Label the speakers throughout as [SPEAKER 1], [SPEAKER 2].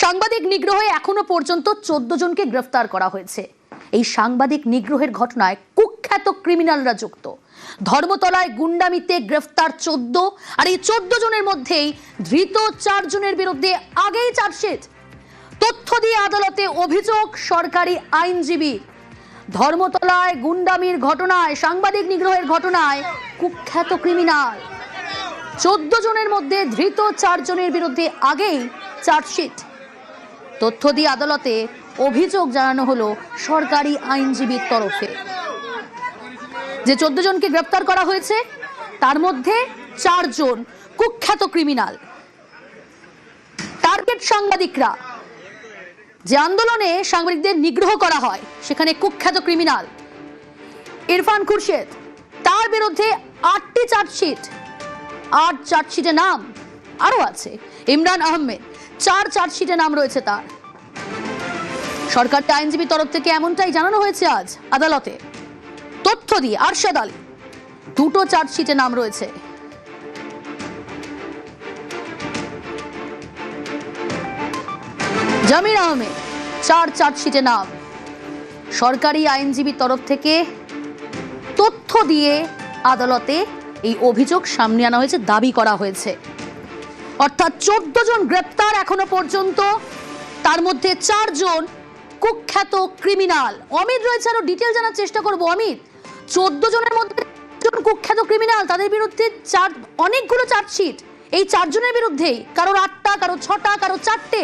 [SPEAKER 1] সাংবাদিক নিগ্রহে এখনো পর্যন্ত 14 জনকে গ্রেফতার করা হয়েছে। এই সাংবাদিক নিগ্রহের ঘটনায় কুখ্যাত ক্রিমিনালরা যুক্ত। ধর্মতলায় গুন্ডামিতে গ্রেফতার 14, আর এই 14 জনের মধ্যেই ধৃত 4 জনের বিরুদ্ধে আগেই চার্জশিট। তথ্য দিয়ে আদালতে অভিযোগ সরকারি আইনজীবী। ধর্মতলায় গুন্ডামির ঘটনায়, সাংবাদিক নিগ্রহের ঘটনায় কুখ্যাত ক্রিমিনাল 14 জনের মধ্যে ধৃত 4 জনের বিরুদ্ধে আগেই চার্জশিট। তথ্য দিয়ে আদালতে অভিযোগ জানানো হলো সরকারি আইনজীবীর তরফে। যে 14 জনকে গ্রেফতার করা হয়েছে তার মধ্যে 4 জন কুখ্যাত ক্রিমিনাল। টার্গেট সাংবাদিকরা, যে আন্দোলনে সাংবাদিকদের নিগ্রহ করা হয় সেখানে কুখ্যাত ক্রিমিনাল ইরফান খুরশেদ, তার বিরুদ্ধে 8টি চার্জশিট। 8 চার্জশিটে নাম আরো আছে। ইমরান আহমেদ, 4 চার্জশিটে নাম রয়েছে তার। সরকারি আইনজীবী তরফ থেকে এমনটাই জানানো হয়েছে আজ আদালতে। তথ্য দিয়ে আরশাদ আলী, 2টো চার্জশিটে নাম রয়েছে। জামির আহমেদ, 4 চার্জশিটে নাম। সরকারি আইনজীবী তরফ থেকে তথ্য দিয়ে আদালতে এই অভিযোগ সামনে আনা হয়েছে, দাবি করা হয়েছে। অর্থাৎ 14 জন গ্রেপ্তার এখনো পর্যন্ত, তার মধ্যে 4 জন কুখ্যাত ক্রিমিনাল। অমিত রয়েছে, আরো ডিটেল জানার চেষ্টা করবো। অমিত, 14 জনের মধ্যে কুখ্যাত ক্রিমিনাল, তাদের বিরুদ্ধে অনেকগুলো চার্জশিট। এই 4 জনের বিরুদ্ধেই, কারোর 8টা, কারো 6টা, কারো 4টে।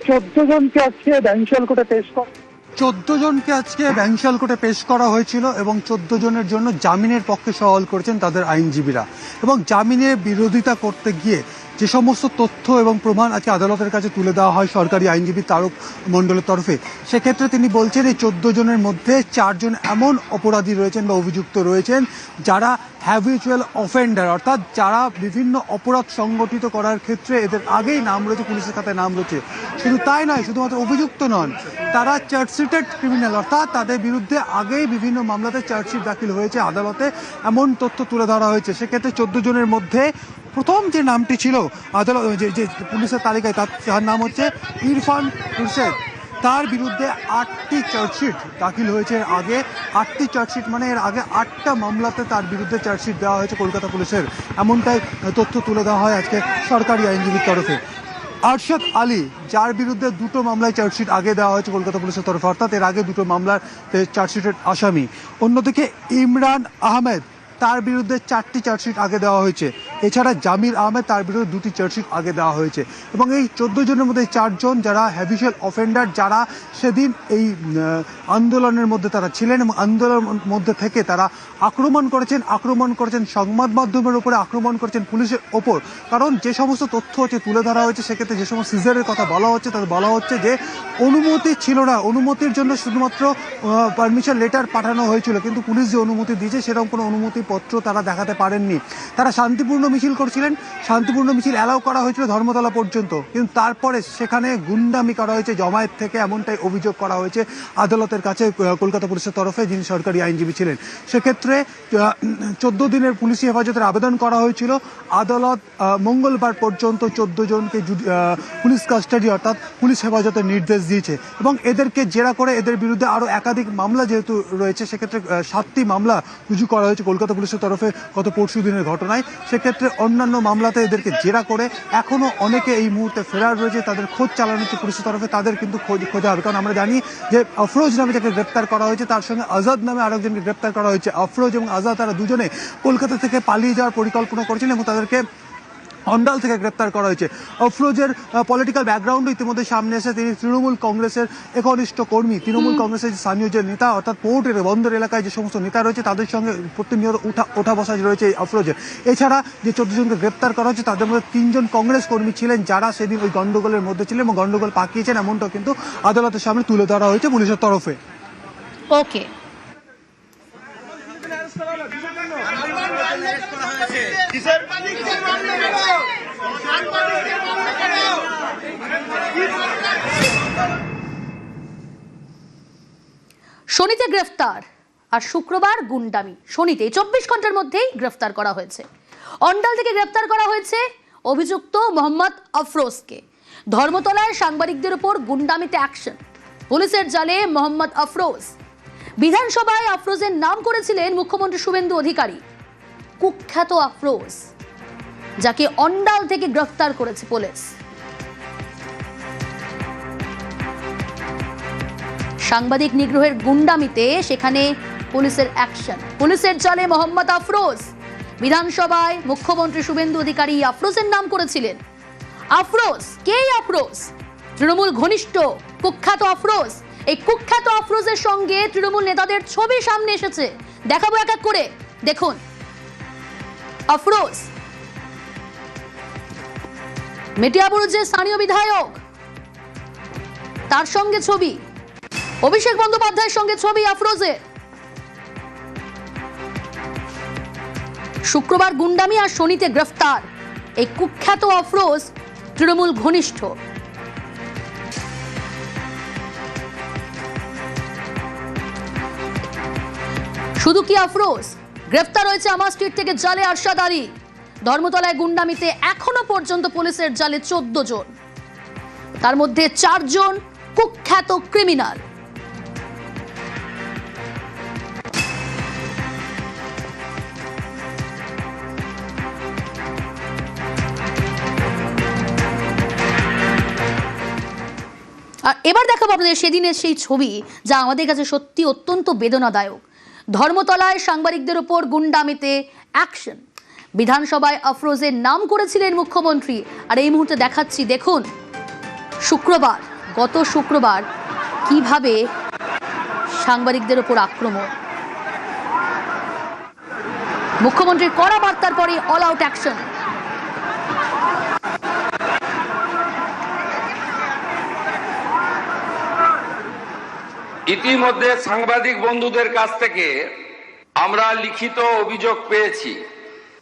[SPEAKER 2] 14 জনকে আজকে ব্যাংশাল কোর্টে পেশ করা
[SPEAKER 3] 14 জনকে আজকে ব্যাংশাল কোর্টে পেশ করা হয়েছিল এবং 14 জনের জন্য জামিনের পক্ষে সওয়াল করেছেন তাদের আইনজীবীরা। এবং জামিনের বিরোধিতা করতে গিয়ে যে সমস্ত তথ্য এবং প্রমাণ আজকে আদালতের কাছে তুলে দেওয়া হয় সরকারি আইনজীবী তারক মণ্ডলের তরফে, সেক্ষেত্রে তিনি বলছেন এই 14 জনের মধ্যে 4 জন এমন অপরাধী রয়েছেন বা অভিযুক্ত রয়েছেন যারা হ্যাবিচুয়াল অফেন্ডার, অর্থাৎ যারা বিভিন্ন অপরাধ সংগঠিত করার ক্ষেত্রে এদের আগেই নাম রয়েছে, পুলিশের খাতায় নাম রয়েছে। শুধু তাই নয়, শুধুমাত্র অভিযুক্ত নন, তারা চার্জশিটেড ক্রিমিনাল, অর্থাৎ তাদের বিরুদ্ধে আগেই বিভিন্ন মামলাতে চার্জশিট দাখিল হয়েছে আদালতে, এমন তথ্য তুলে ধরা হয়েছে। সেক্ষেত্রে 14 জনের মধ্যে প্রথম যে নামটি ছিল আদালত যে পুলিশের তালিকায়, তার নাম হচ্ছে ইরফান খুরশেদ। তার বিরুদ্ধে 8টি চার্জশিট দাখিল হয়েছে আগে। 8টি চার্জশিট মানে এর আগে 8টা মামলাতে তার বিরুদ্ধে চার্জশিট দেওয়া হয়েছে কলকাতা পুলিশের, এমনটাই তথ্য তুলে দেওয়া হয় আজকে সরকারি আইনজীবীর তরফে। আরশাদ আলী, যার বিরুদ্ধে 2টো মামলায় চার্জশিট আগে দেওয়া হয়েছে কলকাতা পুলিশের তরফে, অর্থাৎ এর আগে 2টো মামলার চার্জশিটের আসামি। অন্যদিকে ইমরান আহমেদ, তার বিরুদ্ধে 4টি চার্জশিট আগে দেওয়া হয়েছে। এছাড়া জামির আহমেদ, তার বিরুদ্ধে 2টি চার্জশিট আগে দেওয়া হয়েছে। এবং এই 14 জনের মধ্যে 4 জন যারা হ্যাবিচুয়াল অফেন্ডার, যারা সেদিন এই আন্দোলনের মধ্যে তারা ছিলেন এবং আন্দোলনের মধ্যে থেকে তারা আক্রমণ করেছেন সংবাদ মাধ্যমের উপরে, আক্রমণ করেছেন পুলিশের ওপর। কারণ যে সমস্ত তথ্য হচ্ছে তুলে ধরা হয়েছে, সেক্ষেত্রে যে সমস্ত সিজারের কথা বলা হচ্ছে, তাতে বলা হচ্ছে যে অনুমতি ছিল না, অনুমতির জন্য শুধুমাত্র পারমিশন লেটার পাঠানো হয়েছিল, কিন্তু পুলিশ যে অনুমতি দিয়েছে সেরকম কোনো অনুমতি পত্র তারা দেখাতে পারেননি। তারা শান্তিপূর্ণ মিছিল করছিলেন, শান্তিপূর্ণ মিছিল অ্যালাউ করা হয়েছিল ধর্মতলা পর্যন্ত, কিন্তু তারপরে সেখানে গুন্ডামি করা হয়েছে জমায়েত থেকে, এমনটাই অভিযোগ করা হয়েছে আদালতের কাছে কলকাতা পুলিশের তরফে, যিনি সরকারি আইনজীবী ছিলেন। সেক্ষেত্রে 14 দিনের পুলিশি হেফাজতের আবেদন করা হয়েছিল। আদালত মঙ্গলবার পর্যন্ত 14 জনকে পুলিশ কাস্টাডি, অর্থাৎ পুলিশ হেফাজতের নির্দেশ দিয়েছে। এবং এদেরকে জেরা করে এদের বিরুদ্ধে আরও একাধিক মামলা যেহেতু রয়েছে, সেক্ষেত্রে 7টি মামলা রুজু করা হয়েছে কলকাতা পুলিশের তরফে গত পরশু দিনের ঘটনায়। সেক্ষেত্রে অন্যান্য মামলাতে এদেরকে জেরা করে এখনো অনেকে এই মুহূর্তে ফেরার রয়েছে, তাদের খোঁজ চালানো হচ্ছে পুলিশের তরফে, তাদের কিন্তু খোঁজা হবে। কারণ আমরা জানি যে আফরোজ নামে যাকে গ্রেপ্তার করা হয়েছে, তার সঙ্গে আজাদ নামে আরেকজনকে গ্রেপ্তার করা হয়েছে। আফরোজ এবং আজাদ, তারা দুজনে কলকাতা থেকে পালিয়ে যাওয়ার পরিকল্পনা করেছিলেন এবং তাদেরকে অন্ডাল থেকে গ্রেপ্তার করা হয়েছে। আফরোজের পলিটিক্যাল ব্যাকগ্রাউন্ড ইতিমধ্যে সামনে এসে, তিনি তৃণমূল কংগ্রেসের একনিষ্ঠ কর্মী, তৃণমূল কংগ্রেসের স্থানীয় যে নেতা, অর্থাৎ পোর্টের বন্দর এলাকায় যে সমস্ত নেতা রয়েছে তাদের সঙ্গে প্রতিনিয়ত ওঠা বসা রয়েছে এই আফরোজের। এছাড়া যে 14 জনকে গ্রেপ্তার করা হয়েছে তাদের মধ্যে 3 জন কংগ্রেস কর্মী ছিলেন, যারা সেদিন ওই গন্ডগোলের মধ্যে ছিলেন এবং গন্ডগোল পাকিয়েছেন, এমনটাও কিন্তু আদালতের সামনে তুলে ধরা হয়েছে পুলিশের তরফে।
[SPEAKER 1] ওকে, শনিতে গ্রেফতার আর শুক্রবার গুন্ডামি। শনিতে 24 ঘন্টার মধ্যেই গ্রেফতার করা হয়েছে। অন্ডাল থেকে গ্রেফতার করা হয়েছে অভিযুক্ত মোহাম্মদ আফরোজকে। ধর্মতলায় সাংবাদিকদের উপর গুন্ডামিতে অ্যাকশন, পুলিশের জালে মোহাম্মদ আফরোজ। বিধানসভায় আফরোজের নাম করেছিলেন মুখ্যমন্ত্রী শুভেন্দু অধিকারী। কুখ্যাত আফরোজ, যাকে অন্ডাল থেকে গ্রেফতার করেছে পুলিশ। সাংবাদিক নিগ্রহের গুন্ডামিতে সেখানে পুলিশের অ্যাকশন, পুলিশের জালে মোহাম্মদ আফরোজ। বিধানসভায় মুখ্যমন্ত্রী শুভেন্দু অধিকারী আফরোজের নাম করেছিলেন। আফরোজ কে? আফরোজ তৃণমূল ঘনিষ্ঠ কুখ্যাত আফরোজ। এই কুখ্যাত আফরোজের সঙ্গে তৃণমূল নেতাদের ছবি সামনে এসেছে, দেখাবো এক এক করে। দেখুন, আফরোজ মেটিয়াবুরুজের স্থানীয় বিধায়ক, তার সঙ্গে ছবি। অভিষেক বন্দ্যোপাধ্যায়ের সঙ্গে ছবি আফরোজের। শুক্রবার গুন্ডামি আর শনিতে গ্রেফতার এই কুখ্যাত আফরোজ তৃণমূল ঘনিষ্ঠ। শুধু কি আফরোজ, গ্রেফতার হয়েছে আমার স্ট্রিট থেকে জালে আরশাদ আলী। ধর্মতলায় গুন্ডামিতে এখনো পর্যন্ত পুলিশের জালে 14 জন, তার মধ্যে 4 জন কুখ্যাত ক্রিমিনাল। আর এবার দেখাবো আপনাদের সেদিনের সেই ছবি, যা আমাদের কাছে সত্যি অত্যন্ত বেদনাদায়ক। ধর্মতলায় সাংবাদিকদের উপর গুন্ডামিতে অ্যাকশন, বিধানসভায় আফরোজের নাম করেছিলেন মুখ্যমন্ত্রী। আর এই মুহূর্তে দেখাচ্ছি, দেখুন শুক্রবার, গত শুক্রবার কিভাবে সাংবাদিকদের উপর আক্রমণ। মুখ্যমন্ত্রীর কড়া বার্তার পরে অল আউট অ্যাকশন।
[SPEAKER 4] ইতিমধ্যে সাংবাদিক বন্ধুদের কাছ থেকে আমরা লিখিত অভিযোগ পেয়েছি।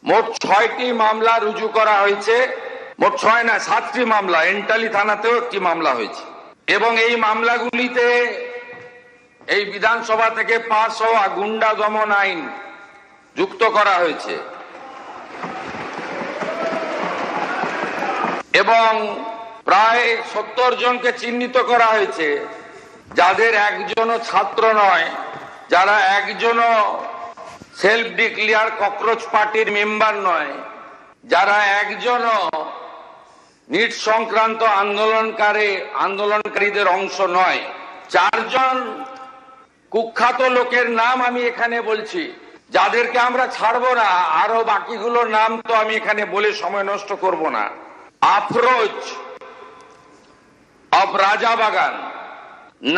[SPEAKER 4] মোট 6টি মামলা রুজু করা হয়েছে। মোট 6 না, 7টি মামলা। এন্টালি থানাতেও একটি মামলা হয়েছে এবং এই মামলাগুলিতে এই বিধানসভা থেকে পাস হওয়া গুন্ডা দমন আইন যুক্ত করা হয়েছে এবং প্রায় 70 জনকে চিহ্নিত করা হয়েছে, যাদের একজনও ছাত্র নয়, যারা একজনও সেলফ ডিক্লেয়ার ককরোচ পার্টির মেম্বার নয়, যারা একজনও নিট সংক্রান্ত আন্দোলনকারীদের অংশ নয়। 4 জন কুখ্যাত লোকের নাম আমি এখানে বলছি, যাদেরকে আমরা ছাড়বো না। আরো বাকিগুলোর নাম তো আমি এখানে বলে সময় নষ্ট করব না। Afroz of Rajabagan,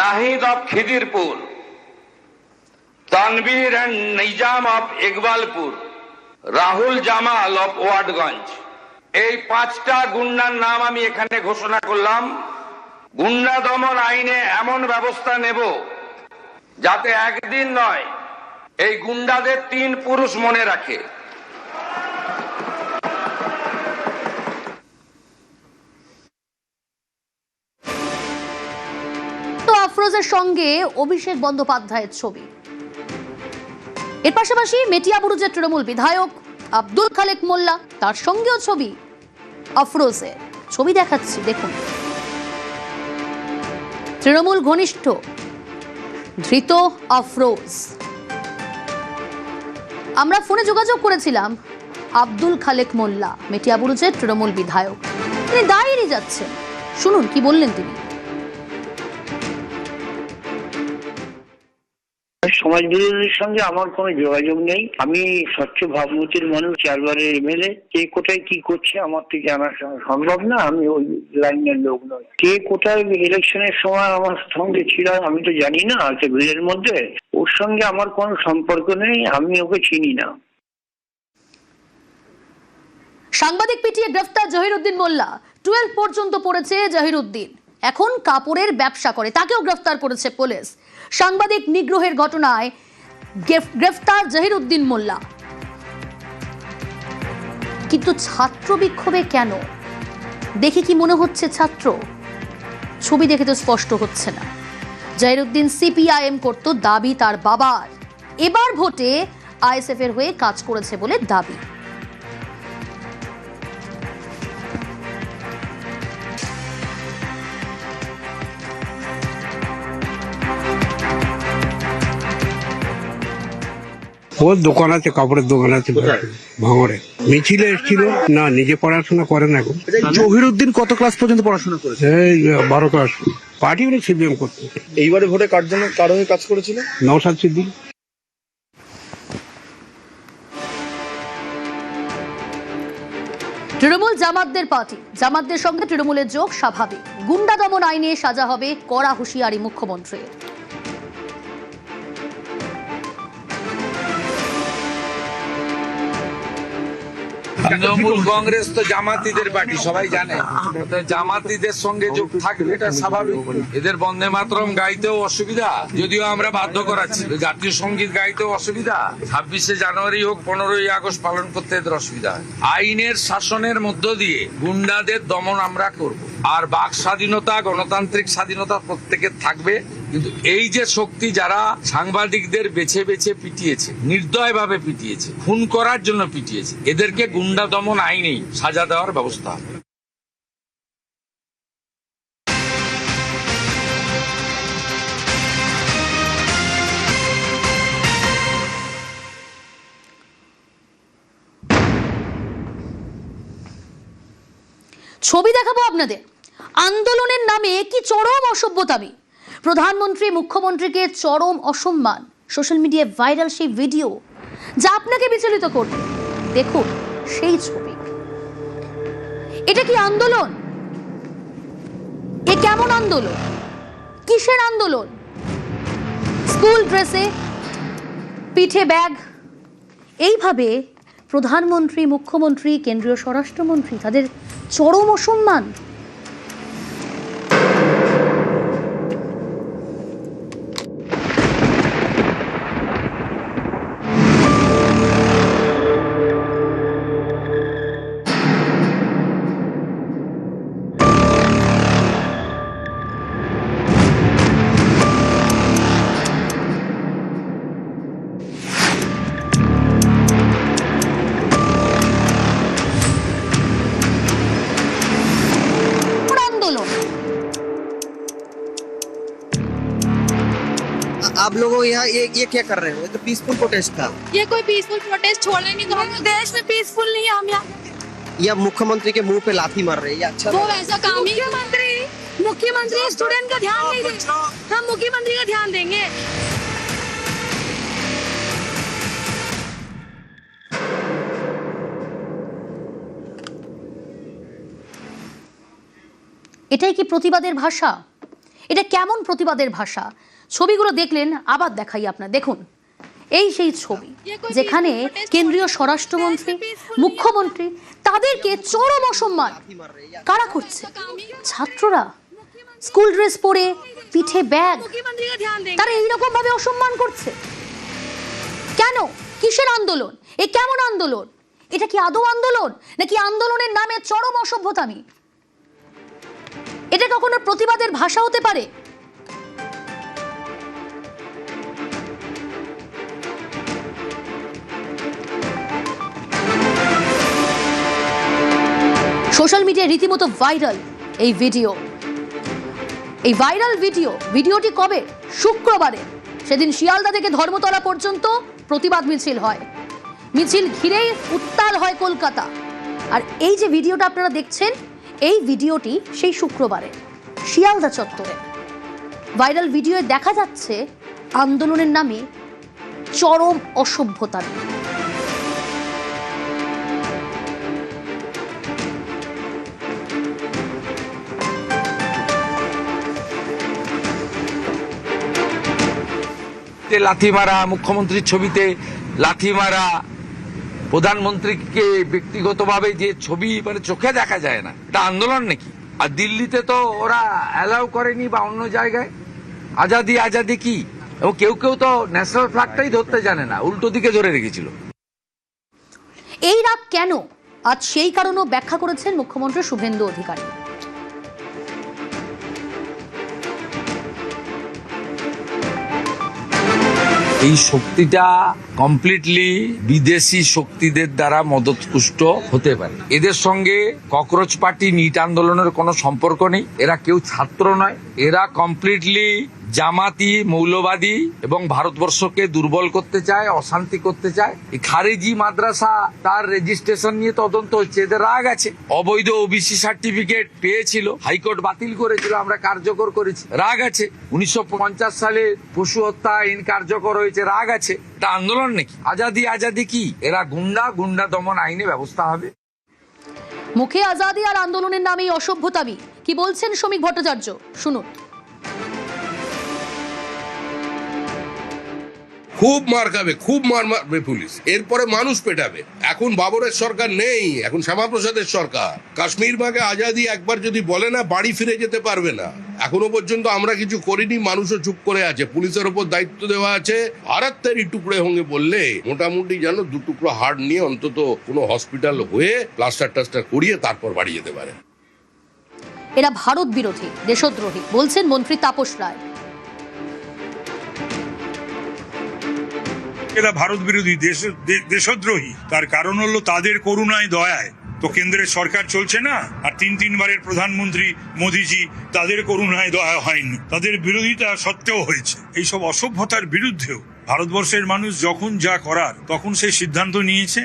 [SPEAKER 4] Nahid of Khidirpur, Tanvir and Nizam of Iqbalpur, Rahul Jamal of Watgunge. এই 5টা গুন্ডার নাম আমি এখানে ঘোষণা করলাম। গুন্ডা দমন আইনে এমন ব্যবস্থা নেব যাতে একদিন নয়, এই গুন্ডাদের 3 পুরুষ মনে রাখে।
[SPEAKER 1] আফরোজের সঙ্গে অভিষেক বন্দ্যোপাধ্যায়ের ছবি। এর পাশাপাশি মেটিয়াবুরুজের তৃণমূল বিধায়ক আব্দুল খালেক মোল্লা, তার সঙ্গেও ছবি আফরোজের। ছবি দেখাচ্ছি, দেখুন। তৃণমূল ঘনিষ্ঠ ধৃত আফরোজ। আমরা ফোনে যোগাযোগ করেছিলাম আব্দুল খালেক মোল্লা, মেটিয়াবুরুজের তৃণমূল বিধায়ক। তিনি দাঁড়িয়ে যাচ্ছেন, শুনুন কি বললেন তিনি।
[SPEAKER 5] সমাজ বিরোধীদের সঙ্গে আমার কোনো যোগাযোগ নেই। আমি স্বচ্ছ ভাবমূর্তির মানুষ, 4 বারের এমএলএ। কে কোথায় কি করছে আমার তো জানা সম্ভব না, আমি ওই লাইনের লোক নই। কে কোথায় ইলেকশনের সময় আমার সঙ্গে ছিল আমি তো জানি না, আছে ভিড়ের মধ্যে। ওর সঙ্গে আমার কোনো সম্পর্ক নেই, আমি ওকে চিনি না।
[SPEAKER 1] সাংবাদিক পিটিয়ে গ্রেফতার জহিরুদ্দিন মোল্লা। 12 পর্যন্ত পড়েছে জহিরুদ্দিন, এখন কাপড়ের ব্যবসা করে, তাকেও গ্রেফতার করেছে পুলিশ। সাংবাদিক নিগ্রহের ঘটনায় গ্রেফতার জহিরুদ্দিন মোল্লা। কিন্তু ছাত্র বিক্ষোভে কেন? দেখে কি মনে হচ্ছে ছাত্র? ছবি দেখে তো স্পষ্ট হচ্ছে না। জহিরুদ্দিন সিপিআইএম করত, দাবি তার বাবার। এবার ভোটে আইএসএফ এর হয়ে কাজ করেছে বলে দাবি।
[SPEAKER 6] ওর দোকান আছে, কাপড়ের দোকান আছে ভাঙড়ে। মিছিলে এসেছিল না, নিজে পড়াশোনা করে না এখন।
[SPEAKER 7] জহিরুদ্দিন কত ক্লাস পর্যন্ত পড়াশোনা করেছে?
[SPEAKER 6] এই 12 ক্লাস পার্টি করে সিপিএম করতে।
[SPEAKER 7] এইবারে ভোটে কার জন্য কার হয়ে কাজ করেছিল?
[SPEAKER 6] নওশাদ সিদ্দিক।
[SPEAKER 1] তৃণমূল জামাতদের পার্টি, জামাতদের সঙ্গে তৃণমূলের যোগ স্বাভাবিক। গুন্ডা দমন আইনে সাজা হবে, কড়া হুঁশিয়ারি মুখ্যমন্ত্রীর।
[SPEAKER 4] তৃণমূল কংগ্রেস তো জামাতিদের পার্টি, সবাই জানে। তো জামাতিদের সঙ্গে যোগ থাকবে, এটা স্বাভাবিক। এদের বন্দে মাতরম গাইতেও অসুবিধা, যদিও আমরা বাধ্য করাচ্ছি। জাতীয় সঙ্গীত গাইতেও অসুবিধা। 26শে জানুয়ারি হোক 15ই আগস্ট পালন করতে এদের অসুবিধা। আইনের শাসনের মধ্য দিয়ে গুন্ডাদের দমন আমরা করব। আর বাক স্বাধীনতা, গণতান্ত্রিক স্বাধীনতা প্রত্যেকের থাকবে। কিন্তু এই যে শক্তি যারা সাংবাদিকদের বেছে বেছে পিটিয়েছে, নির্দয়ভাবে পিটিয়েছে, খুন করার জন্য পিটিয়েছে, এদেরকে গুন্ডা দমন আইনেই সাজা দেওয়ার ব্যবস্থা হবে।
[SPEAKER 1] ছবি দেখাবো আপনাদের। আন্দোলনের নামে কি চরম অসভ্যতামি! প্রধানমন্ত্রী মুখ্যমন্ত্রীকে চরম অসম্মান। সোশ্যাল মিডিয়ায় ভাইরাল সেই ভিডিও যা আপনাকে বিচলিত করবে। দেখুন সেই ছবি। এটা কি আন্দোলন? এ কেমন আন্দোলন? কিসের আন্দোলন? স্কুল ড্রেসে, পিঠে ব্যাগ, এইভাবে প্রধানমন্ত্রী, মুখ্যমন্ত্রী, কেন্দ্রীয় স্বরাষ্ট্রমন্ত্রী, তাদের চরম অসম্মান।
[SPEAKER 8] आप लोग यहाँ ये क्या कर रहे हो? ये तो पीसफुल प्रोटेस्ट था।
[SPEAKER 9] ये कोई पीसफुल प्रोटेस्ट छोड़ने नहीं, तो हम देश में पीसफुल नहीं है। हम यहाँ
[SPEAKER 8] या मुख्यमंत्री के मुंह पे लाथी मार रहे हैं, ये अच्छा
[SPEAKER 9] वो
[SPEAKER 8] लगा।
[SPEAKER 9] ऐसा काम ही मुख्यमंत्री स्टूडेंट का ध्यान नहीं दे। हम मुख्यमंत्री का ध्यान देंगे।
[SPEAKER 1] এটাই কি প্রতিবাদের ভাষা? এটা কেমন প্রতিবাদের ভাষা? ছবিগুলো দেখলেন, আবার দেখাই আপনার। দেখুন এই সেই ছবি যেখানে কেন্দ্রীয় স্বরাষ্ট্রমন্ত্রী, মুখ্যমন্ত্রী, তাদেরকে চরম অসম্মান কারা করছে? ছাত্ররা স্কুল ড্রেস পরে, পিঠে ব্যাগ,
[SPEAKER 9] मुख्यमंत्री का ध्यान देंगे।
[SPEAKER 1] তারা এইরকম ভাবে অসম্মান করছে কেন? কিসের আন্দোলন? এ কেমন আন্দোলন? এটা কি আদৌ আন্দোলন, নাকি আন্দোলনের নামে চরম অসভ্যতামি? এটা কখনো প্রতিবাদের ভাষা হতে পারে? সোশ্যাল মিডিয়ায় রীতিমতো ভাইরাল এই ভিডিও। এই ভাইরাল ভিডিওটি কবে? শুক্রবারে। সেদিন শিয়ালদা থেকে ধর্মতলা পর্যন্ত প্রতিবাদ মিছিল হয়। মিছিল ঘিরেই উত্তাল হয় কলকাতা। আর এই যে ভিডিওটা আপনারা দেখছেন, এই ভিডিওটি সেই শুক্রবারে শিয়ালদা চত্বরে ভাইরাল ভিডিওয়ে দেখা যাচ্ছে আন্দোলনের নামে চরম অসভ্যতা।
[SPEAKER 4] লাথি মারা, মুখ্যমন্ত্রীর ছবিতে লাথি মারা, প্রধানমন্ত্রীকে ব্যক্তিগতভাবে যে ছবি মানে চোখে দেখা যায় না, এটা আন্দোলন নাকি? আর দিল্লিতে তো ওরা অ্যালাউ করেনি, বা অন্য জায়গায় আজাদি আজাদি কি, এবং কেউ কেউ তো ন্যাশনাল ফ্ল্যাগটাই ধরতে জানে না, উল্টো দিকে ধরে রেখেছিল।
[SPEAKER 1] এই রাগ কেন? আজ সেই কারণও ব্যাখ্যা করেছেন মুখ্যমন্ত্রী শুভেন্দু অধিকারী।
[SPEAKER 4] এই শক্তিটা কমপ্লিটলি বিদেশি শক্তিদের দ্বারা মদতপুষ্ট হতে পারে। এদের সঙ্গে ককরোচ পার্টি, নিট আন্দোলনের কোনো সম্পর্ক নেই। এরা কেউ ছাত্র নয়, এরা কমপ্লিটলি জামাতি, মৌলবাদী এবং ভারতবর্ষকে দুর্বল করতে চায়, অশান্তি করতে চায়। এই খারেজি মাদ্রাসা তার রেজিস্ট্রেশন নিয়ে তদন্ত হচ্ছে, এদের রাগ আছে। অবৈধ ওবিসি সার্টিফিকেট পেয়েছিল, হাইকোর্ট বাতিল করেছিল, আমরা কার্যকর করেছি, রাগ আছে। 1950 সালে পশু হত্যা আইন কার্যকর হয়েছে, রাগ আছে। এটা আন্দোলন নাকি? আজাদি আজাদি কি? এরা গুন্ডা দমন আইনে ব্যবস্থা হবে।
[SPEAKER 1] মুখে আজাদি আর আন্দোলনের নামেই অসভ্যতামি, কি বলছেন শ্রমিক ভট্টাচার্য, শুনুন।
[SPEAKER 10] খুব মার খাবে, খুব মারবে পুলিশ, এরপরে মানুষ পেটাবে। এখন বাবরের সরকার নেই, এখন শ্যামাপ্রসাদের সরকার। কাশ্মীর ভাগে আজাদি একবার যদি বলে না, বাড়ি ফিরে যেতে পারবে না। এখনো পর্যন্ত আমরা কিছু করিনি, মানুষও চুপ করে আছে। পুলিশের ওপর দায়িত্ব দেওয়া আছে। হারাত্তারি টুকরে হঙ্গে বললে মোটামুটি যেন 2 টুকরো হাড় নিয়ে অন্তত কোনো হসপিটাল হয়ে প্লাস্টার টাস্টার করিয়ে তারপর বাড়ি যেতে পারে।
[SPEAKER 1] এরা ভারত বিরোধী, দেশদ্রোহী বলছেন মন্ত্রী তাপস রায়।
[SPEAKER 11] এরা ভারত বিরোধী, দেশদ্রোহী। তার কারণ হলো তাদের করুণায় দয়ায় তো কেন্দ্রের সরকার চলছে না, আর 3 বারের প্রধানমন্ত্রী মোদিজি, তাদের করুণায় দয়া হয়নি, তাদের বিরোধিতা সত্ত্বেও হয়েছে। এইসব অসভ্যতার বিরুদ্ধেও ভারতবর্ষের মানুষ যখন যা করার তখন সেই সিদ্ধান্ত নিয়েছে।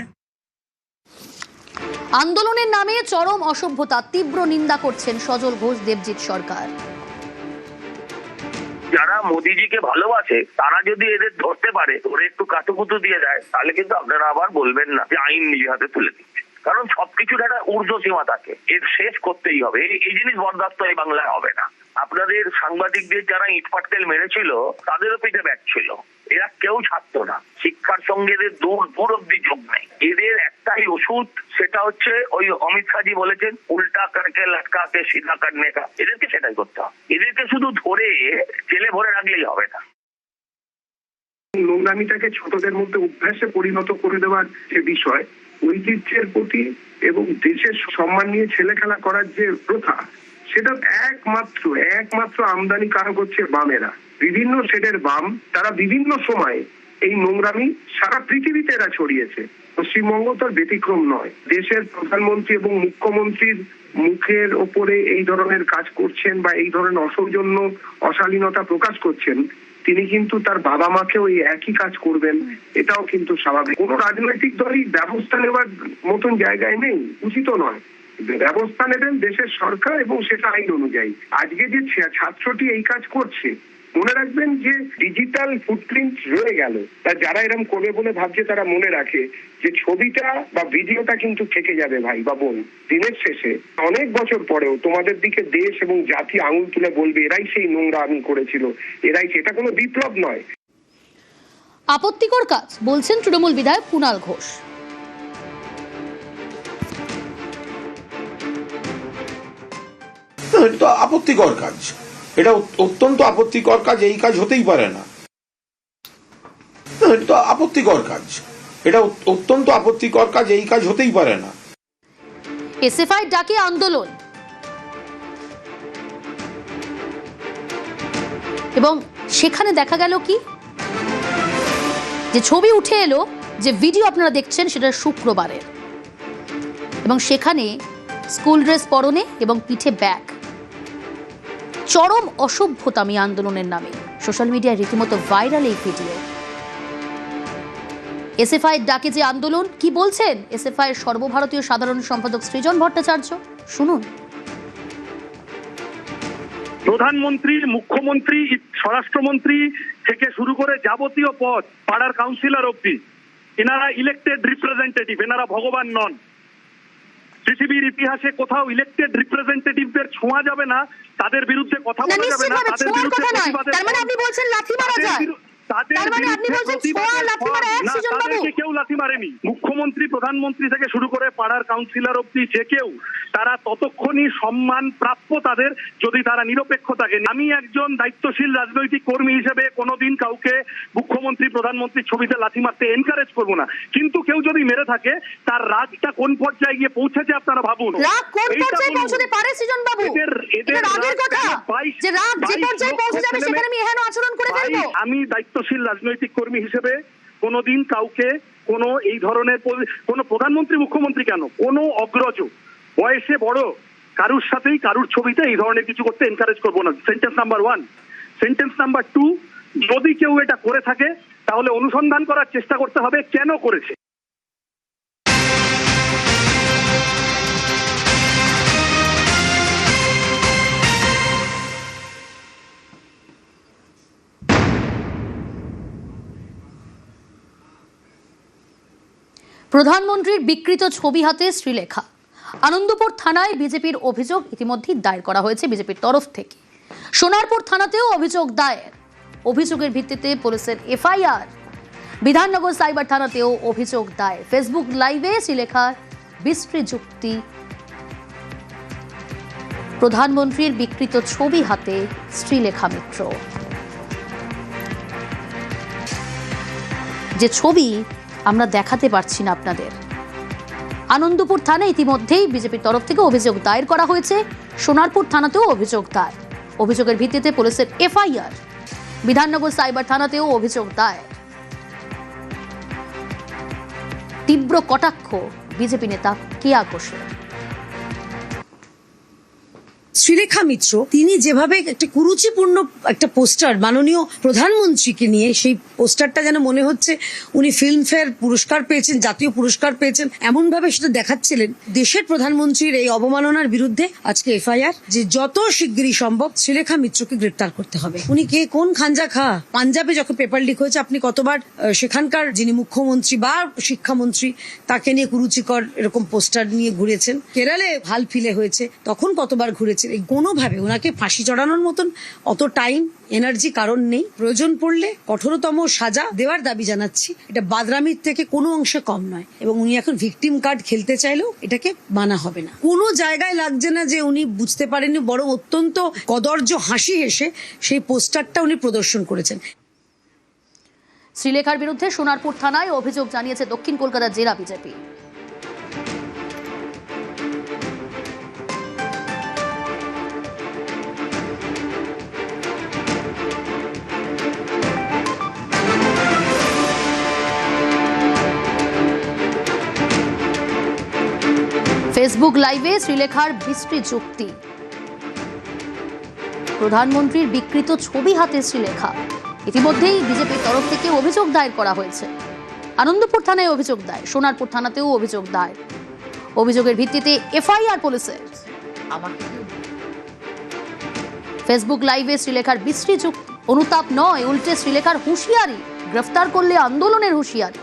[SPEAKER 1] আন্দোলনের নামে চরম অসভ্যতা, তীব্র নিন্দা করছেন সজল ঘোষ, দেবজিৎ সরকার।
[SPEAKER 5] যারা মোদিজিকে ভালোবাসে তারা যদি এদের ধরতে পারে, ওরা একটু কাতুকুতু দিয়ে দেয়, তাহলে কিন্তু আপনারা আবার বলবেন না যে আইন নিজে হাতে তুলে দিচ্ছে। কারণ সবকিছুর একটা ঊর্ধ্ব সীমা থাকে, এর শেষ করতেই হবে। এই জিনিস বরদাস্ত এই বাংলায় হবে না। আপনাদের সাংবাদিকদের যারা ইটপাটকেল মেরেছিল তাদেরও পিঠে ব্যাগ ছিল, এরা কেউ ছাড়তো না। শিক্ষার সঙ্গে এদের দূর অব্দি যোগ নেই। এদের একটাই ওষুধ, সেটা হচ্ছে ওই অমিত শাহজি বলেছেন, উল্টা করকে লটকাকে সিধা করনে কা। এদেরকে সেটাই করতে হবে। এদেরকে শুধু ধরে জেলে ভরে রাখলেই হবে না।
[SPEAKER 2] নোংরামিটাকে ছোটদের মধ্যে অভ্যাসে পরিণত করে দেওয়ার যে বিষয়, ঐতিহ্যের প্রতি এবং দেশের সম্মান নিয়ে ছেলেখেলা করার যে প্রথা, সেটা একমাত্র আমদানি কারক হচ্ছে বামেরা। বিভিন্ন শেডের বাম, তারা বিভিন্ন সময়ে এই নোংরামি সারা পৃথিবীতে এরা ছড়িয়েছে। পশ্চিমবঙ্গ তার ব্যতিক্রম নয়। দেশের প্রধানমন্ত্রী এবং মুখ্যমন্ত্রীর মুখের ওপরে এই ধরনের কাজ করছেন বা এই ধরনের অসৌজন্য, অশালীনতা প্রকাশ করছেন, তিনি কিন্তু তার বাবা মাকেও এই একই কাজ করবেন, এটাও কিন্তু স্বাভাবিক। কোন রাজনৈতিক দলই ব্যবস্থা নেওয়ার মতন জায়গায় নেই, উচিত নয়। ব্যবস্থা নেবেন দেশের সরকার, এবং সেটা আইন অনুযায়ী। আজকে যে ছাত্রটি এই কাজ করছে, মনে রাখবেন যে ডিজিটাল ফুটপ্রিন্ট রয়ে গেল। তা যারা এরকম করবে বলে ভাবছে তারা মনে রাখে যে ছবিটা বা ভিডিওটা কিন্তু থেকে যাবে ভাই বা বোন। দিনের শেষে অনেক বছর পরেও তোমাদের দিকে দেশ এবং জাতি আঙুল তুলে বলবে এরাই সেই নোংরা আমি করেছিল, এরাই। সেটা কোনো বিপ্লব নয়।
[SPEAKER 1] আপত্তিকর কাজ বলছেন তৃণমূল বিধায়ক কুণাল ঘোষ।
[SPEAKER 10] এটা তো আপত্তিকর কাজ, এটা অত্যন্ত আপত্তিকর কাজ। এই কাজ হতেই পারে না। এটা তো আপত্তিকর কাজ, এটা অত্যন্ত আপত্তিকর কাজ। এই কাজ হতেই পারে না।
[SPEAKER 1] এসএফআই ডাকে আন্দোলন, এবং সেখানে দেখা গেল কি, যে ছবি উঠে এলো, যে ভিডিও আপনারা দেখছেন সেটা শুক্রবারের, এবং সেখানে স্কুল ড্রেস পরনে এবং পিঠে ব্যাগ। চরম অসভ্যতামি আন্দোলনের নামে সোশ্যাল মিডিয়ায় রীতিমতো ভাইরাল এই ভিডিও। এসএফআই ডাকে যে আন্দোলন, কি বলছেন এসএফআই এর সর্বভারতীয় সাধারণ সম্পাদক সৃজন ভট্টাচার্য, শুনুন।
[SPEAKER 2] প্রধানমন্ত্রী, মুখ্যমন্ত্রী, স্বরাষ্ট্রমন্ত্রী থেকে শুরু করে যাবতীয় পদ, পাড়ার কাউন্সিলর অব্দি, এনারা ইলেক্টেড রিপ্রেজেন্টেটিভ, এনারা ভগবান নন। পৃথিবীর ইতিহাসে কোথাও ইলেক্টেড রিপ্রেজেন্টেটিভদের ছোঁয়া যাবে না, তাদের বিরুদ্ধে কথা বলা যাবে না, তাদের বিরুদ্ধে প্রতিবাদের, তাদেরকে কেউ লাথি মারেনি। মুখ্যমন্ত্রী, প্রধানমন্ত্রী থেকে শুরু করে পাড়ার কাউন্সিলর অব্দি যে কেউ, তারা ততক্ষণই সম্মান প্রাপ্য তাদের, যদি তারা নিরপেক্ষ থাকে। আমি একজন দায়িত্বশীল রাজনৈতিক কর্মী হিসেবে কোনোদিন কাউকে মুখ্যমন্ত্রী, প্রধানমন্ত্রীর ছবিতে লাথি মারতে এনকারেজ করবো না, কিন্তু কেউ যদি মেরে থাকে তার রাগটা কোন পর্যায়ে গিয়ে পৌঁছেছে আপনারা ভাবুন। আমি দায়িত্বশীল রাজনৈতিক কর্মী হিসেবে কোনোদিন কাউকে কোনো এই ধরনের, কোনো প্রধানমন্ত্রী, মুখ্যমন্ত্রী কেন, কোনো অগ্রজ, বয়সে বড় কারুর সাথেই কারুর ছবিতে এই ধরনের কিছু করতে এনকারেজ করবো না। Sentence number 1। সেন্টেন্স নাম্বার 2, যদি কেউ এটা করে থাকে তাহলে অনুসন্ধান করার চেষ্টা করতে হবে কেন করেছে।
[SPEAKER 1] প্রধানমন্ত্রীর বিকৃত ছবি হাতে শ্রীলেখা। আনন্দপুর থানায় বিজেপির অভিযোগ ইতিমধ্যেই দায়ের করা হয়েছে বিজেপির তরফ থেকে। সোনারপুর থানাতেও অভিযোগ দায়ের। অভিযোগের ভিত্তিতে পুলিশের এফআইআর। বিধাননগর সাইবার থানাতেও অভিযোগ দায়ের। ফেসবুক লাইভে শ্রীলেখার বিশ্রী যুক্তি। প্রধানমন্ত্রীর বিকৃত ছবি হাতে শ্রীলেখা মিত্র। যে ছবি আমরা দেখাতে পারছি না আপনাদের। আনন্দপুর থানায় ইতিমধ্যেই বিজেপির তরফ থেকে অভিযোগ দায়ের করা হয়েছে। সোনারপুর থানাতেও অভিযোগ দায়ের। অভিযোগের ভিত্তিতে পুলিশের এফআইআর। বিধাননগর সাইবার থানাতেও অভিযোগ দায়ের। তীব্র কটাক্ষ বিজেপি নেতা কেয়া ঘোষের।
[SPEAKER 12] শ্রীলেখা মিত্র তিনি যেভাবে একটা কুরুচিপূর্ণ একটা পোস্টার মাননীয় প্রধানমন্ত্রীকে নিয়ে, সেই পোস্টারটা যেন মনে হচ্ছে উনি ফিল্মফেয়ার পুরস্কার পেয়েছেন, জাতীয় পুরস্কার পেয়েছেন, এমন ভাবে সেটা দেখাচ্ছিলেন। দেশের প্রধানমন্ত্রীর এই অবমাননার বিরুদ্ধে আজকে এফআইআর, যে যত শিগগিরই সম্ভব শ্রীলেখা মিত্রকে গ্রেপ্তার করতে হবে। উনি কে, কোন খাঞ্জা খা? পাঞ্জাবে যখন পেপার লিক হয়েছে আপনি কতবার সেখানকার যিনি মুখ্যমন্ত্রী বা শিক্ষামন্ত্রী তাকে নিয়ে কুরুচিকর এরকম পোস্টার নিয়ে ঘুরেছেন। কেরালে হাল ফিলে হয়েছে তখন কতবার ঘুরেছেন। কোনোভাবে ওনাকে ফাঁসি চড়ানোর মতন অত টাইম এনার্জি কারণ নেই। প্রয়োজন পড়লে কঠোরতম সাজা দেওয়ার দাবি জানাচ্ছি। এটা বাদরামির থেকে কোনো অংশে কম নয়। এবং উনি এখন ভিকটিম কার্ড খেলতে চাইলেও এটাকে মানা হবে না। কোনো জায়গায় লাগছে না যে উনি বুঝতে পারেননি, বরং অত্যন্ত কদর্য হাসি হেসে সেই পোস্টারটা উনি প্রদর্শন করেছেন।
[SPEAKER 1] শ্রীলেখার বিরুদ্ধে সোনারপুর থানায় অভিযোগ জানিয়েছে দক্ষিণ কলকাতা জেলা বিজেপি। ফেসবুক লাইভে শ্রীলেখার বিশ্রী যুক্তি। প্রধানমন্ত্রীর বিকৃত ছবি হাতে শ্রীলেখা। ইতিমধ্যেই বিজেপির তরফ থেকে অভিযোগ দায়ের করা হয়েছে। আনন্দপুর থানায় অভিযোগ দায়ের, সোনারপুর থানাতেও অভিযোগ দায়ের। অভিযোগের ভিত্তিতে এফআইআর পুলিশের। ফেসবুক লাইভে শ্রীলেখার বিশ্রী যুক্তি। অনুতাপ নয়, উল্টে শ্রীলেখার হুঁশিয়ারি। গ্রেফতার করলে আন্দোলনের হুঁশিয়ারি।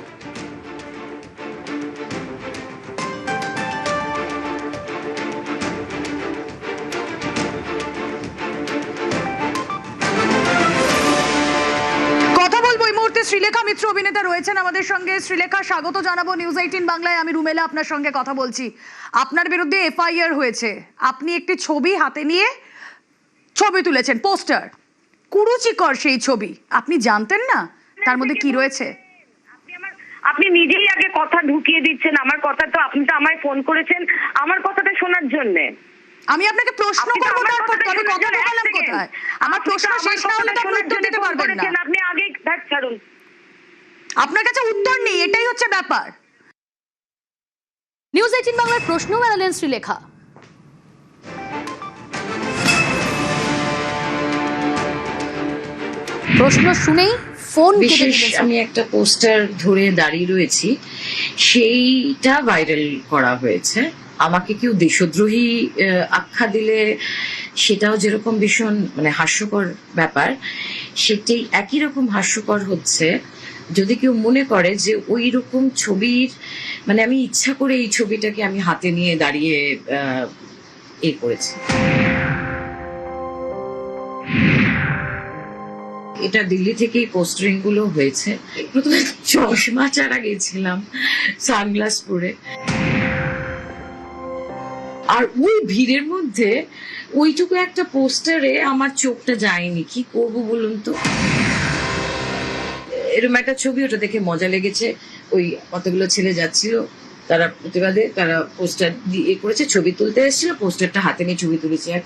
[SPEAKER 13] শ্রীলেখা মিত্র অভিনেতা রয়েছেন আমাদের সঙ্গে। শ্রীলেখা, স্বাগত জানাবো নিউজ 18 বাংলায়। আমি রুমেলা আপনার সঙ্গে কথা বলছি। আপনার বিরুদ্ধে এফআইআর হয়েছে। আপনি একটি ছবি হাতে নিয়ে ছবি তুলেছেন, পোস্টার, কুরুচিকর সেই ছবি। আপনি জানতেন না তার মধ্যে কি রয়েছে?
[SPEAKER 14] আপনি নিজেই আগে কথা ঢুকিয়ে দিচ্ছেন আমার কথা। তো আপনি তো আমায় ফোন করেছেন আমার কথাটা শোনার জন্য।
[SPEAKER 13] আমি আপনাকে প্রশ্ন করব, তারপর আমি কথা বললাম কোথায়? আমার প্রশ্ন শেষ না হলে তো আপনি উত্তর দিতে পারবেন না।
[SPEAKER 14] আপনি আগেই ছাড়ুন।
[SPEAKER 13] আপনার কাছে উত্তর নেই, এটাই হচ্ছে ব্যাপার।
[SPEAKER 1] নিউজ 18 বাংলার প্রশ্ন মেলালেন শ্রীলেখা। প্রশ্ন শুনেই ফোন কেটে দিয়েছেন।
[SPEAKER 15] আমি একটা পোস্টার ধরে দাঁড়িয়ে রয়েছি, সেইটা ভাইরাল করা হয়েছে। আমাকে কেউ দেশদ্রোহী আখ্যা দিলে সেটাও যেরকম ভীষণ হাস্যকর ব্যাপার, সেটাই একই রকম হাস্যকর হচ্ছে যদি কেউ মনে করে যে ওই রকম ছবির আমি ইচ্ছা করে এই ছবিটাকে আমি হাতে নিয়ে দাঁড়িয়ে করেছি। এটা দিল্লি থেকেই পোস্টারিং গুলো হয়েছে। প্রথমে চশমা ছাড়া গেছিলাম সানগ্লাস পরে, আর ওই ভিড়ের মধ্যে ওইটুকু একটা পোস্টারে আমার চোখটা যায়নি। কি করবো বলুন তো? এরকম একটা ছবি, ওটা দেখে মজা লেগেছে। ওই কতগুলো ছেলে যাচ্ছিল, তারা প্রতিবাদে তারা পোস্টার দিয়ে করেছে, ছবি তুলতে এসেছিল, পোস্টারটা হাতে নিয়ে ছবি তুলেছে। আর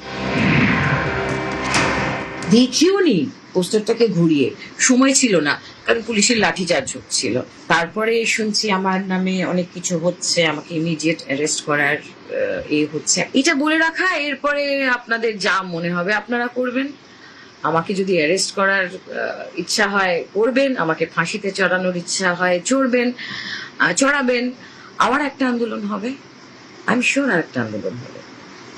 [SPEAKER 15] দেখিও নি পোস্টারটাকে ঘুরিয়ে, সময় ছিল না কারণ পুলিশের লাঠিচার্জ হচ্ছিল। তারপরে শুনছি আমার নামে অনেক কিছু হচ্ছে, আমাকে ইমিডিয়েট অ্যারেস্ট করার হচ্ছে। এটা বলে রাখা, এরপরে আপনাদের যা মনে হবে আপনারা করবেন। আমাকে যদি অ্যারেস্ট করার ইচ্ছা হয় করবেন, আমাকে ফাঁসিতে চড়ানোর ইচ্ছা হয় চড়াবেন, আমার একটা আন্দোলন হবে, আমি শিওর আর একটা আন্দোলন হবে।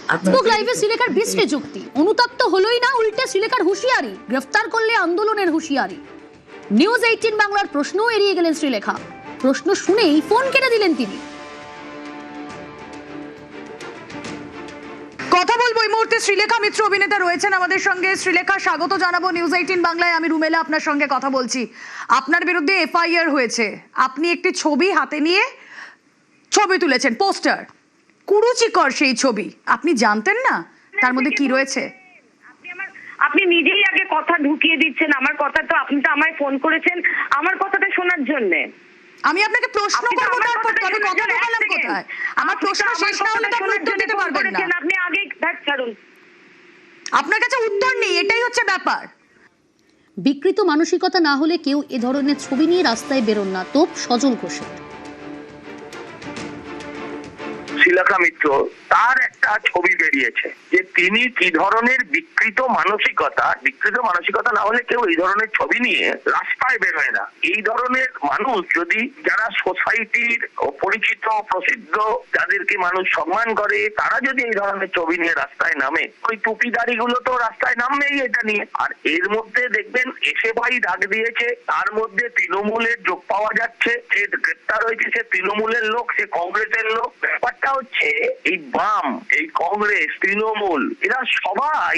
[SPEAKER 1] ফেসবুক লাইভে শ্রীলেখার বিশ্রী যুক্তি, অনুতপ্ত হলোই না, উল্টে শ্রীলেখার হুঁশিয়ারি, গ্রেফতার করলে আন্দোলনের হুঁশিয়ারি। নিউজ 18 বাংলার প্রশ্নও এড়িয়ে গেলেন শ্রীলেখা, প্রশ্ন শুনেই ফোন কেটে দিলেন তিনি।
[SPEAKER 13] কথা বলবো এই মুহূর্তে শ্রীলেখা মিত্র অভিনেতা রয়েছেন আমাদের সঙ্গে। শ্রীলেখা, স্বাগত জানাবো নিউজ 18 বাংলায়, আমি রুমেলা আপনার সঙ্গে কথা বলছি। আপনার বিরুদ্ধে এফআইআর হয়েছে, আপনি একটি ছবি হাতে নিয়ে ছবি তুলেছেন, পোস্টার, কুরুচিকর সেই ছবি, আপনি জানতেন না তার মধ্যে কি রয়েছে?
[SPEAKER 14] আপনি নিজেই আগে কথা ঢুকিয়ে দিচ্ছেন আমার কথা, তো আপনি তো আমায় ফোন করেছেন আমার কথাটা শোনার জন্য।
[SPEAKER 13] আমি আপনাকে প্রশ্ন করব, তারপর আমি কথা বললাম কোথায়? আমার প্রশ্ন শেষ না হলে তো আপনি উত্তর দিতে পারবেন না।
[SPEAKER 14] আপনি আগেই ছাড়ুন,
[SPEAKER 13] আপনার কাছে উত্তর নেই, এটাই হচ্ছে ব্যাপার।
[SPEAKER 1] বিকৃত মানসিকতা না হলে কেউ এ ধরনের ছবি নিয়ে রাস্তায় বেরোন না, তোপ সজল ঘোষের।
[SPEAKER 5] শ্রীলেখা মিত্র তার একটা ছবি বেরিয়েছে যে তিনি কি ধরনের বিকৃত মানসিকতা না হলে কেউ এই ধরনের ছবি নিয়ে রাস্তায় বেরোয় না। এই ধরনের মানুষ যদি, যারা সোসাইটির পরিচিত প্রসিদ্ধ, যাদেরকে মানুষ সম্মান করে, তারা যদি এই ধরনের ছবি নিয়ে রাস্তায় নামে, ওই টুপিদারি গুলো তো রাস্তায় নামবেই এটা নিয়ে। আর এর মধ্যে দেখবেন এসএফআই ডাক দিয়েছে, তার মধ্যে তৃণমূলের যোগ পাওয়া যাচ্ছে, যে গ্রেপ্তার হয়েছে সে তৃণমূলের লোক, সে কংগ্রেসের লোক। ব্যাপারটা হচ্ছে এই বাম, এই কংগ্রেস, তৃণমূল, এরা সবাই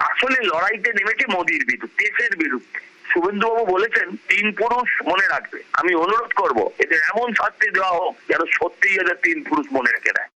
[SPEAKER 5] আসলে লড়াইতে নেমেছে মোদির বিরুদ্ধে, দেশের বিরুদ্ধে। শুভেন্দুবাবু বলেছেন 3 পুরুষ মনে রাখবে। আমি অনুরোধ করব এদের এমন শাস্তি দেওয়া হোক যেন সত্যিই এদের 3 পুরুষ মনে রেখে দেয়।